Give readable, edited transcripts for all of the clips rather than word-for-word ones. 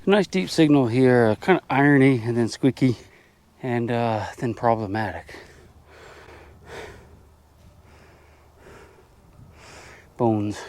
Nice deep signal here, kind of irony and then squeaky and then problematic. Bones.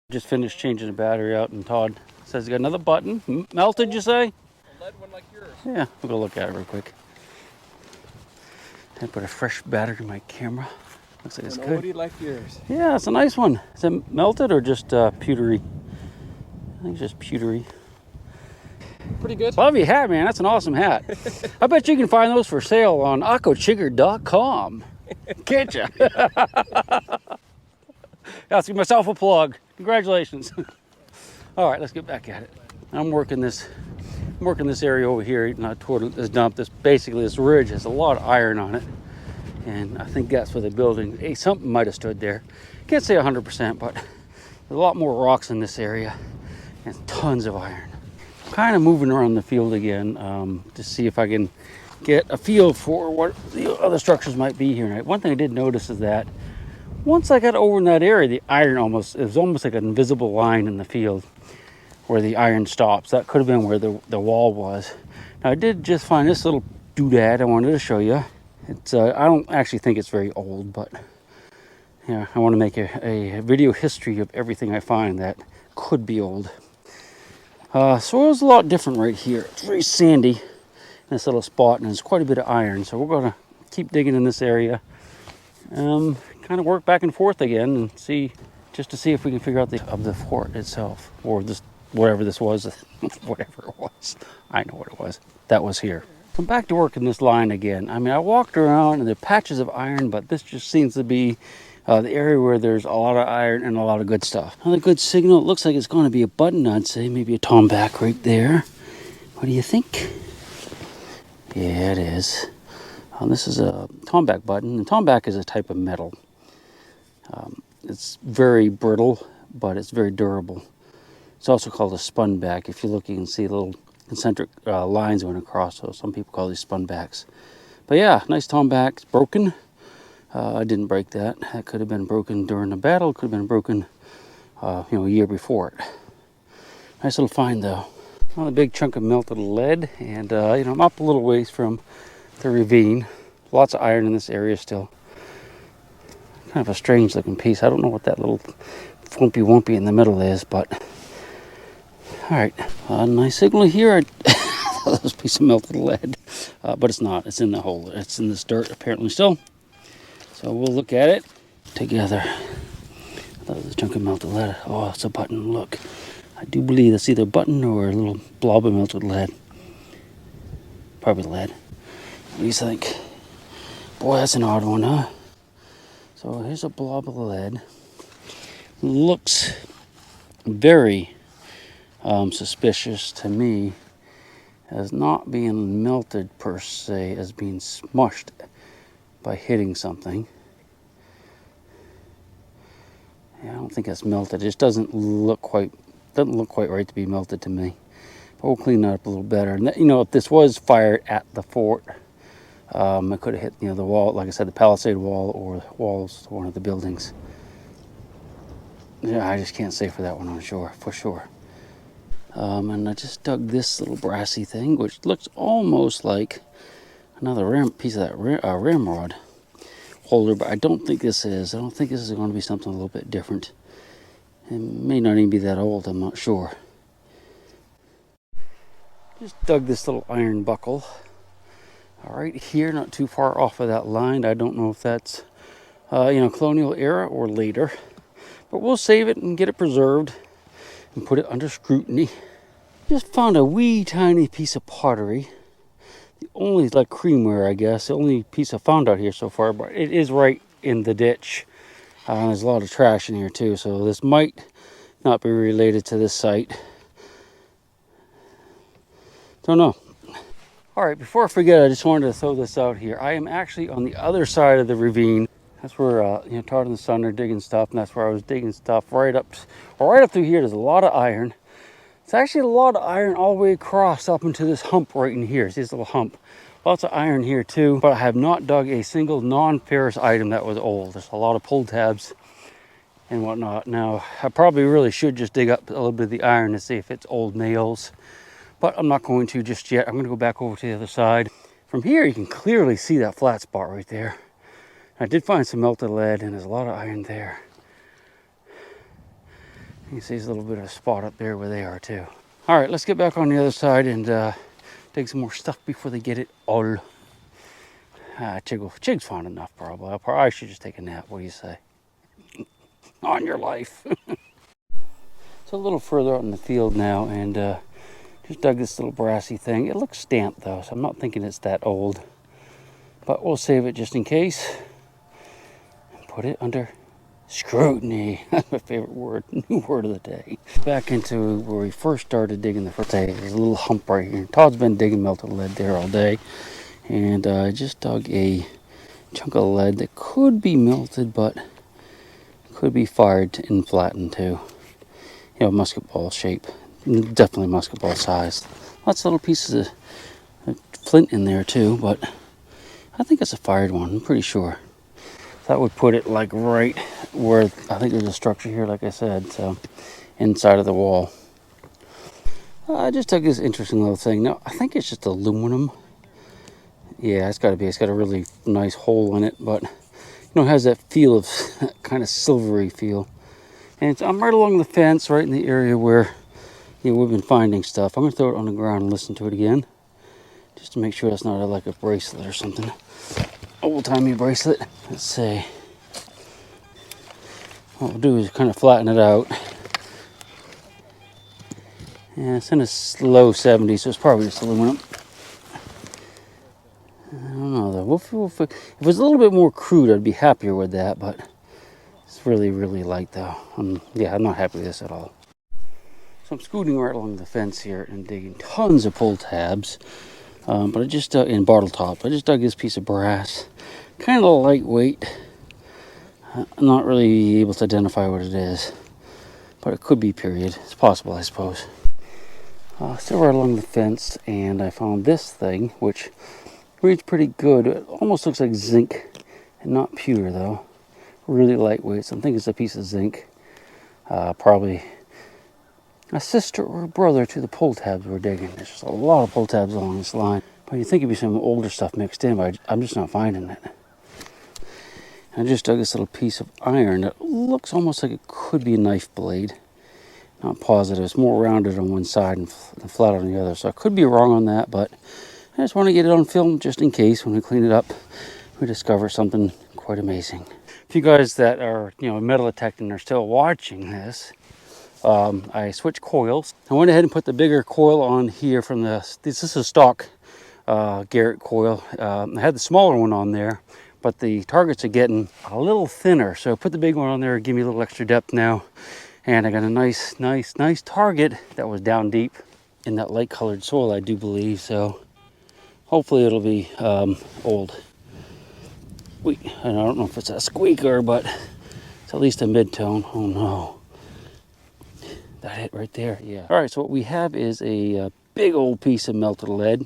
Just finished changing the battery out, and Todd says he got another button. Melted, you say? A lead one like yours. Yeah, we'll go look at it real quick. I put a fresh battery in my camera. Looks like it's good. Nobody like yours. Yeah, it's a nice one. Is it melted or just pewtery? I think it's just pewtery. Pretty good. Love your hat, man. That's an awesome hat. I bet you can find those for sale on AcoChigger.com. Can't you? That's myself a plug. Congratulations. All right, let's get back at it. I'm working this area over here, not toward this dump. This ridge has a lot of iron on it, and I think that's where the building. Hey, something might have stood there. Can't say 100%, but there's a lot more rocks in this area and tons of iron. I'm kind of moving around the field again to see if I can get a feel for what the other structures might be here. One thing I did notice is that once I got over in that area, the iron it was almost like an invisible line in the field where the iron stops. That could have been where the wall was. Now I did just find this little doodad I wanted to show you. It's I don't actually think it's very old, but yeah, I want to make a video history of everything I find that could be old. Soil's a lot different right here. It's very sandy in this little spot, and there's quite a bit of iron. So we're gonna keep digging in this area. Kind of work back and forth again and see if we can figure out the fort itself, or this whatever this was. Whatever it was, I know what it was. That was here. I'm back to work in this line again. I mean, I walked around and there are patches of iron, but this just seems to be the area where there's a lot of iron and a lot of good stuff. Another good signal. It looks like it's going to be a button, I'd say. Maybe a tomback right there. What do you think? Yeah, it is. This is a tomback button, and tomback is a type of metal. It's very brittle, but it's very durable. It's also called a spunback. If you look, you can see little concentric lines going across, so some people call these spunbacks. But yeah, nice tomback. It's broken. I didn't break that. That could have been broken during the battle. It could have been broken, a year before it. Nice little find, though. Another big chunk of melted lead, and I'm up a little ways from the ravine. Lots of iron in this area still. Kind of a strange looking piece. I don't know what that little flumpy wumpy in the middle is, but all right. Nice signal here. That was a piece of melted lead, but it's not. It's in the hole. It's in this dirt apparently still. So we'll look at it together. I thought it was a chunk of melted lead. Oh, it's a button. Look, I do believe it's either a button or a little blob of melted lead. Probably lead. What do you think? Boy, that's an odd one, huh? So here's a blob of lead. Looks very suspicious to me as not being melted per se, as being smushed by hitting something. Yeah, I don't think that's melted. It just doesn't look quite right to be melted to me. But we'll clean that up a little better. And if this was fired at the fort, it could have hit the wall, like I said, the palisade wall or walls of one of the buildings. Yeah, I just can't say for that one for sure. And I just dug this little brassy thing, which looks almost like another piece of that ramrod holder, but I don't think this is. I don't think this is going to be something a little bit different. It may not even be that old, I'm not sure. Just dug this little iron buckle. All right, here, not too far off of that line. I don't know if that's, colonial era or later, but we'll save it and get it preserved and put it under scrutiny. Just found a wee tiny piece of pottery. The only, like creamware, I guess, the only piece I found out here so far, but it is right in the ditch. There's a lot of trash in here too, so this might not be related to this site. Don't know. All right, before I forget, I just wanted to throw this out here. I am actually on the other side of the ravine. That's where, Todd and the son are digging stuff, and that's where I was digging stuff right up through here. There's a lot of iron. It's actually a lot of iron all the way across up into this hump right in here. See this little hump? Lots of iron here too, but I have not dug a single non-ferrous item that was old. There's a lot of pull tabs and whatnot. Now, I probably really should just dig up a little bit of the iron to see if it's old nails, but I'm not going to just yet. I'm going to go back over to the other side. From here, you can clearly see that flat spot right there. I did find some melted lead, and there's a lot of iron there. You can see there's a little bit of a spot up there where they are too. All right, let's get back on the other side and dig some more stuff before they get it all. Chig's fond enough, probably. I should just take a nap. What do you say? On your life. It's a little further out in the field now, and just dug this little brassy thing. It looks stamped though, so I'm not thinking it's that old, but we'll save it just in case and put it under scrutiny. That's my favorite word, new word of the day. Back into where we first started digging the first day. There's a little hump right here. Todd's been digging melted lead there all day, and I just dug a chunk of lead that could be melted, but could be fired and flattened too. You know, musket ball shape. Definitely musket ball size. Lots of little pieces of flint in there too, but I think it's a fired one. I'm pretty sure. That would put it like right where I think there's a structure here, like I said, so inside of the wall. I just took this interesting little thing. Now, I think it's just aluminum. Yeah, it's got to be. It's got a really nice hole in it, but you know, it has that feel of kind of silvery feel. And I'm right along the fence, right in the area where we've been finding stuff. I'm going to throw it on the ground and listen to it again, just to make sure it's not like a bracelet or something. Old-timey bracelet. Let's see. What we'll do is kind of flatten it out. Yeah, it's in a low 70s, so it's probably just aluminum. I don't know though. If it was a little bit more crude, I'd be happier with that, but it's really, really light though. I'm not happy with this at all. So I'm scooting right along the fence here and digging tons of pull tabs. But I just in bottle top. I just dug this piece of brass, kind of lightweight. I'm not really able to identify what it is, but it could be period. It's possible, I suppose. Still right along the fence, and I found this thing, which reads pretty good. It almost looks like zinc, and not pewter though. Really lightweight. So I think it's a piece of zinc. Probably a sister or a brother to the pull tabs we're digging. There's just a lot of pull tabs along this line. But you'd think it'd be some older stuff mixed in, but I'm just not finding it. I just dug this little piece of iron that looks almost like it could be a knife blade. Not positive. It's more rounded on one side and flat on the other. So I could be wrong on that, but I just want to get it on film just in case when we clean it up, we discover something quite amazing. If you guys that are, metal detecting are still watching this, I switched coils. I went ahead and put the bigger coil on here from this is a stock Garrett coil. I had the smaller one on there, but the targets are getting a little thinner. So I put the big one on there, give me a little extra depth now. And I got a nice target that was down deep in that light colored soil, I do believe. So hopefully it'll be old. I don't know if it's a squeaker, but it's at least a mid-tone. Oh no. That hit right there, yeah. All right, so what we have is a big old piece of melted lead.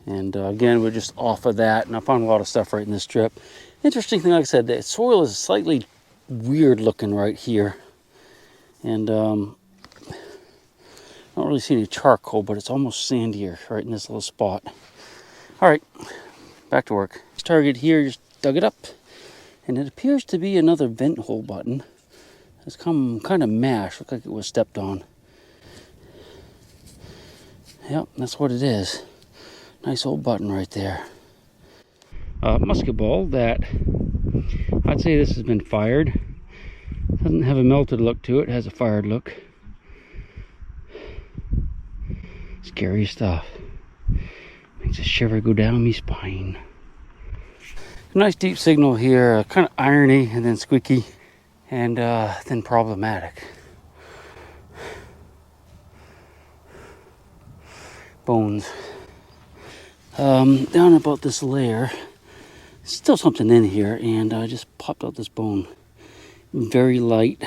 And again, we're just off of that, and I found a lot of stuff right in this strip. Interesting thing, like I said, the soil is slightly weird looking right here. And I don't really see any charcoal, but it's almost sandier right in this little spot. All right, back to work. This target here, just dug it up, and it appears to be another vent hole button. It's come kind of mashed, looked like it was stepped on. Yep, that's what it is. Nice old button right there. Musket ball that I'd say this has been fired. Doesn't have a melted look to it, has a fired look. Scary stuff. Makes a shiver go down my spine. Nice deep signal here, kind of irony and then squeaky. And then problematic. Bones. Down about this layer, still something in here, and I just popped out this bone. Very light.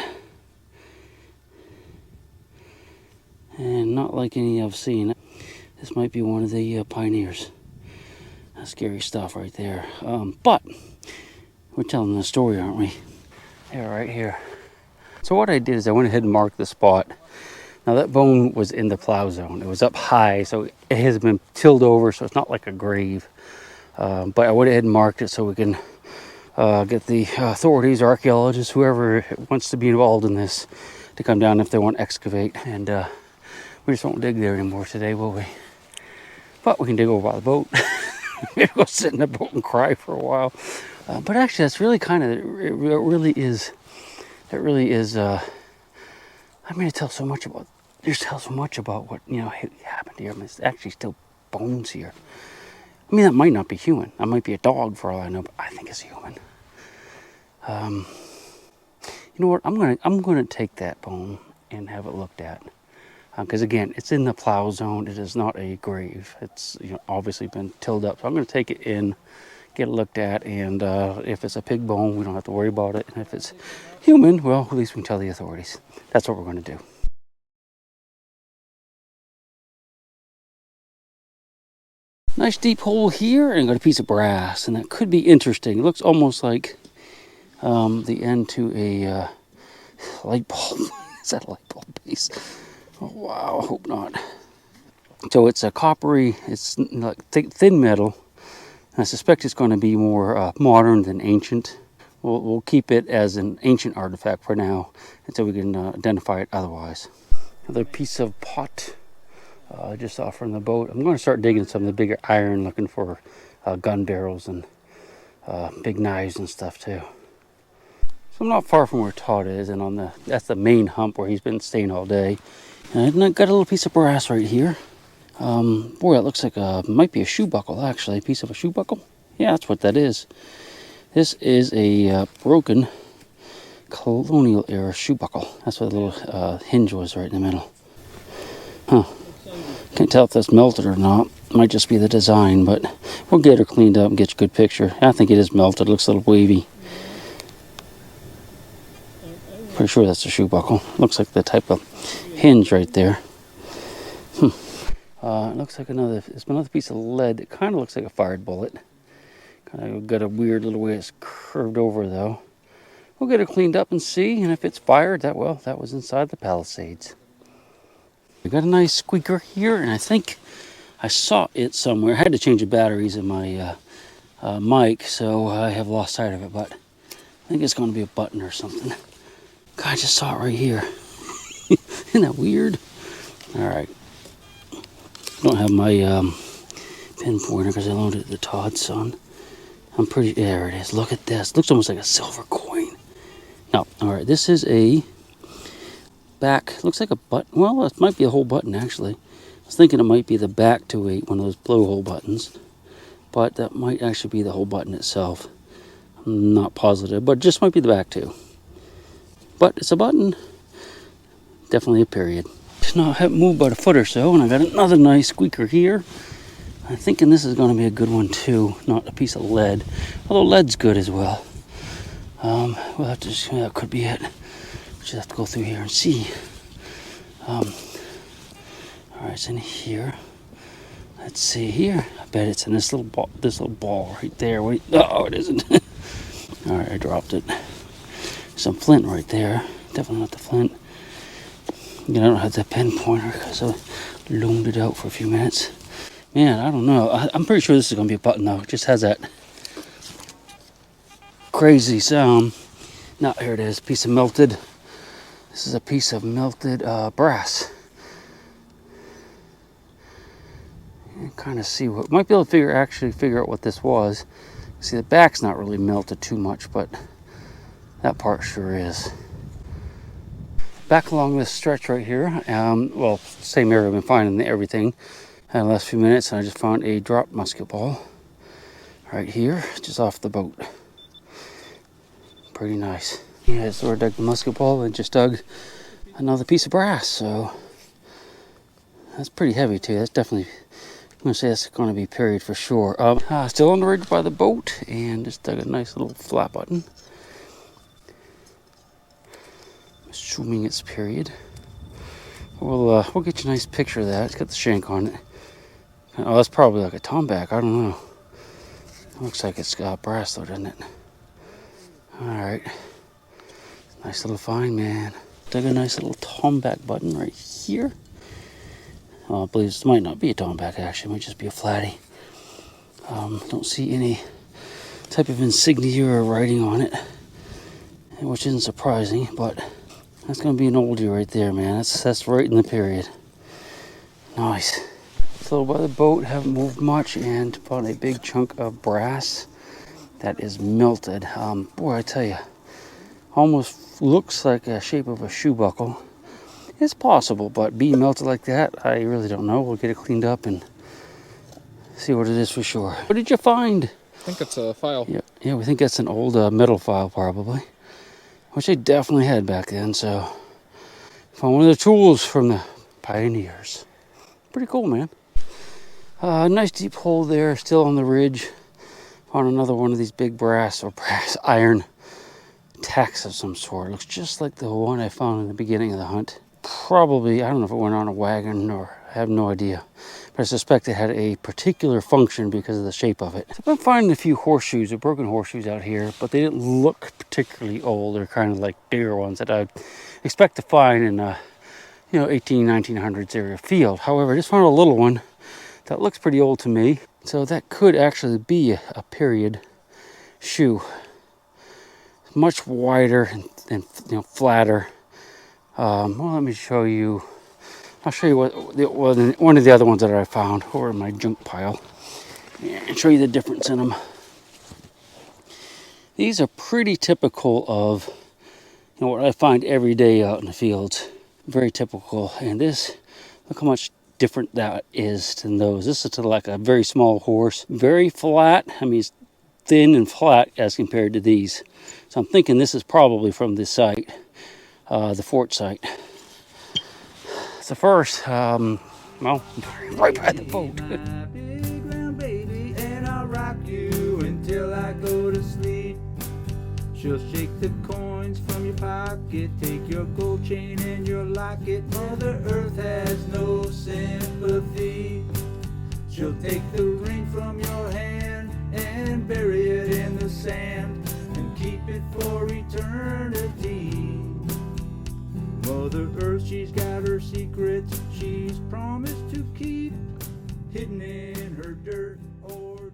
And not like any I've seen. This might be one of the pioneers. That's scary stuff right there. But we're telling the story, aren't we? Yeah, right here. So what I did is I went ahead and marked the spot. Now that bone was in the plow zone. It was up high, so it has been tilled over, so it's not like a grave. But I went ahead and marked it so we can get the authorities, archaeologists, whoever wants to be involved in this, to come down if they want to excavate. And we just won't dig there anymore today, will we? But we can dig over by the boat. Maybe go sit in the boat and cry for a while. But actually, that's really kind of, it really is. It really is. I mean, it tells so much about. There's tells so much about what happened here. I mean, it's actually still bones here. I mean, that might not be human. That might be a dog for all I know, but I think it's human. You know what? I'm gonna take that bone and have it looked at. Because again, it's in the plow zone. It is not a grave. It's obviously been tilled up. So I'm going to take it in, get it looked at, and if it's a pig bone, we don't have to worry about it. And if it's human, well, at least we can tell the authorities. That's what we're going to do. Nice deep hole here, and got a piece of brass, and that could be interesting. It looks almost like the end to a light bulb. Is that a light bulb piece? Oh, wow, I hope not. So it's a coppery, it's like thin metal. I suspect it's going to be more modern than ancient. We'll keep it as an ancient artifact for now until we can identify it otherwise. Another piece of pot just off from the boat. I'm going to start digging some of the bigger iron, looking for gun barrels and big knives and stuff too. So I'm not far from where Todd is, and that's the main hump where he's been staying all day. And I got a little piece of brass right here. Boy, it looks like might be a shoe buckle, actually. A piece of a shoe buckle? Yeah, that's what that is. This is a broken Colonial era shoe buckle. That's what the little hinge was right in the middle. Huh. Can't tell if that's melted or not. Might just be the design, but we'll get her cleaned up and get you a good picture. I think it is melted. It looks a little wavy. Pretty sure that's a shoe buckle. Looks like the type of hinge right there. It looks like it's another piece of lead. It kind of looks like a fired bullet. Kind of got a weird little way it's curved over though. We'll get it cleaned up and see, and if it's fired, that was inside the Palisades. We got a nice squeaker here, and I think I saw it somewhere. I had to change the batteries in my mic, so I have lost sight of it, but I think it's going to be a button or something. God, I just saw it right here. Isn't that weird? All right. I don't have my pinpointer because I loaned it to Todd's son. There it is. Look at this. Looks almost like a silver coin. No, all right. This is a back. Looks like a button. Well, it might be a whole button actually. I was thinking it might be the back to one of those blowhole buttons, but that might actually be the whole button itself. I'm not positive, but it just might be the back too. But it's a button. Definitely a period. Now I haven't moved about a foot or so, and I got another nice squeaker here. I'm thinking this is going to be a good one too, not a piece of lead. Although lead's good as well. We'll have to. That could be it. We'll just have to go through here and see. All right, it's in here. Let's see here. I bet it's in this little ball right there. Wait, oh, it isn't. All right, I dropped it. Some flint right there. Definitely not the flint. Again, I don't have the pinpointer because I loomed it out for a few minutes. Man, I don't know. I'm pretty sure this is going to be a button though. It just has that crazy sound. Now, here it is. Piece of melted. This is a piece of melted brass. Kind of see what might be able to figure out what this was. See, the back's not really melted too much, but that part sure is. Back along this stretch right here, well, same area I've been finding everything in the last few minutes, and I just found a drop musket ball right here, just off the boat. Pretty nice. Yeah, so I dug the musket ball and just dug another piece of brass, so that's pretty heavy too. That's definitely, I'm going to say that's going to be period for sure. Still on the ridge by the boat, and just dug a nice little flat button. Assuming it's period. We'll get you a nice picture of that. It's got the shank on it. Oh, that's probably like a tomback. I don't know. Looks like it's brass though, doesn't it? All right. Nice little find, man. Dug a nice little tomback button right here. I believe this might not be a tomback, actually. It might just be a flatty. Don't see any type of insignia or writing on it, which isn't surprising, but that's going to be an oldie right there, man. That's right in the period. Nice. So by the boat, haven't moved much, and found a big chunk of brass that is melted. Boy, I tell you, almost looks like a shape of a shoe buckle. It's possible, but being melted like that, I really don't know. We'll get it cleaned up and see what it is for sure. What did you find? I think it's a file. Yeah, we think that's an old metal file probably, which they definitely had back then. So, found one of the tools from the pioneers. Pretty cool, man. Nice deep hole there, still on the ridge. Found another one of these big brass iron tacks of some sort. Looks just like the one I found in the beginning of the hunt. Probably, I don't know if it went on a wagon or I have no idea. But I suspect it had a particular function because of the shape of it. So I've been finding a few horseshoes, or broken horseshoes out here, but they didn't look particularly old. They're kind of like bigger ones that I'd expect to find in a 1900s area field. However, I just found a little one that looks pretty old to me. So that could actually be a period shoe. Much wider and flatter. Well, let me show you. I'll show you one of the other ones that I found over in my junk pile, and show you the difference in them. These are pretty typical of what I find every day out in the fields. Very typical. And this, look how much different that is than those. This is like a very small horse, very flat. I mean, it's thin and flat as compared to these. So I'm thinking this is probably from this site, the fort site. So first, well, right by the boat. Big round baby, and I'll rock you until I go to sleep. She'll shake the coins from your pocket, take your gold chain and your locket. Mother Earth has no sympathy. She'll take the ring from your hand and bury it in the sand and keep it for eternity. Mother Earth, she's got her secrets she's promised to keep, hidden in her dirt or